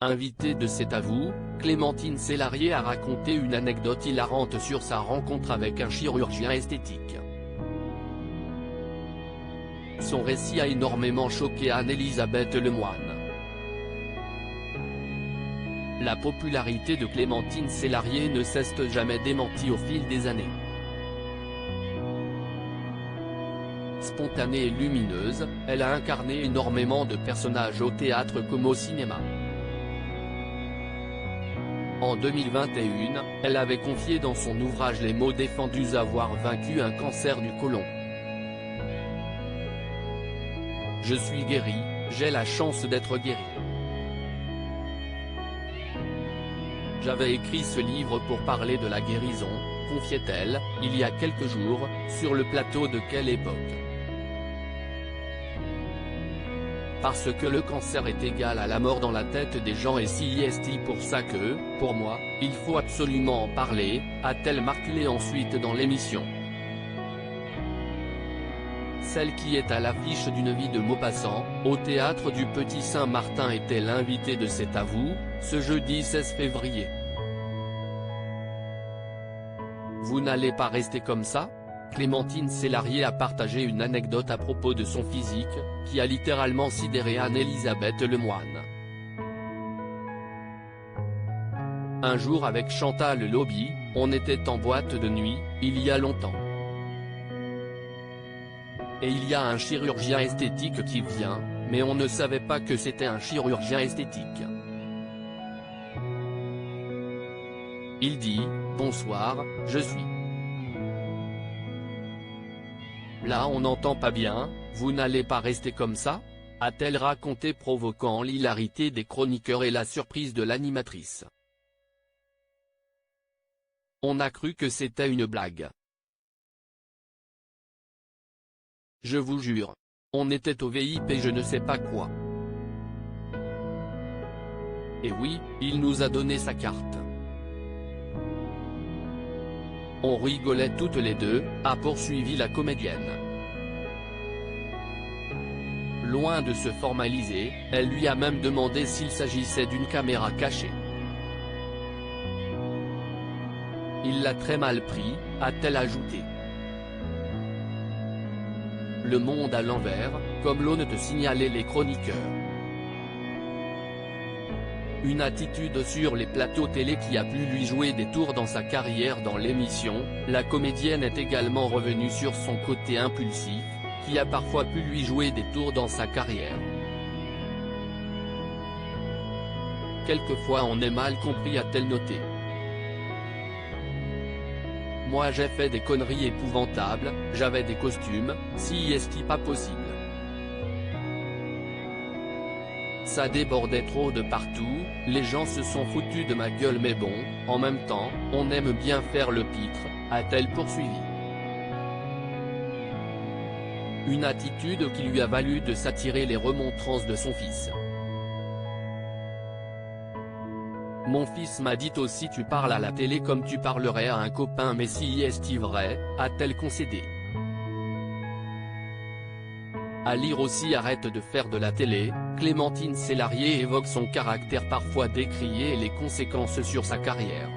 Invitée de C'est à vous, Clémentine Célarié a raconté une anecdote hilarante sur sa rencontre avec un chirurgien esthétique. Son récit a énormément choqué Anne-Elisabeth Lemoine. La popularité de Clémentine Célarié ne cesse jamais démentie au fil des années. Spontanée et lumineuse, elle a incarné énormément de personnages au théâtre comme au cinéma. En 2021, elle avait confié dans son ouvrage Les mots défendus avoir vaincu un cancer du côlon. Je suis guérie, j'ai la chance d'être guérie. J'avais écrit ce livre pour parler de la guérison, confiait-elle, il y a quelques jours, sur le plateau de Quelle époque. Parce que le cancer est égal à la mort dans la tête des gens et c'est pour ça que, pour moi, il faut absolument en parler, a-t-elle martelé ensuite dans l'émission. Celle qui est à l'affiche d'une vie de Maupassant, au théâtre du Petit Saint-Martin était l'invitée de C'est à vous, ce jeudi 16 février. Vous n'allez pas rester comme ça ? Clémentine Célarié a partagé une anecdote à propos de son physique, qui a littéralement sidéré Anne-Elisabeth Lemoine. Un jour avec Chantal Lobby, on était en boîte de nuit, il y a longtemps. Et il y a un chirurgien esthétique qui vient, mais on ne savait pas que c'était un chirurgien esthétique. Il dit « Bonsoir, je suis ». Là on n'entend pas bien, vous n'allez pas rester comme ça ? A-t-elle raconté provoquant l'hilarité des chroniqueurs et la surprise de l'animatrice. On a cru que c'était une blague. Je vous jure. On était au VIP et je ne sais pas quoi. Et oui, il nous a donné sa carte. On rigolait toutes les deux, a poursuivi la comédienne. Loin de se formaliser, elle lui a même demandé s'il s'agissait d'une caméra cachée. Il l'a très mal pris, a-t-elle ajouté. Le monde à l'envers, comme l'ont signalé les chroniqueurs. Une attitude sur les plateaux télé qui a pu lui jouer des tours dans sa carrière dans l'émission, la comédienne est également revenue sur son côté impulsif, qui a parfois pu lui jouer des tours dans sa carrière. Quelquefois on est mal compris, a-t-elle noté. Moi j'ai fait des conneries épouvantables, j'avais des costumes, si est-ce pas possible. Ça débordait trop de partout, les gens se sont foutus de ma gueule mais bon, en même temps, on aime bien faire le pitre, a-t-elle poursuivi. Une attitude qui lui a valu de s'attirer les remontrances de son fils. Mon fils m'a dit aussi tu parles à la télé comme tu parlerais à un copain mais si est-ce vrai, a-t-elle concédé. À lire aussi arrête de faire de la télé, Clémentine Célarié évoque son caractère parfois décrié et les conséquences sur sa carrière.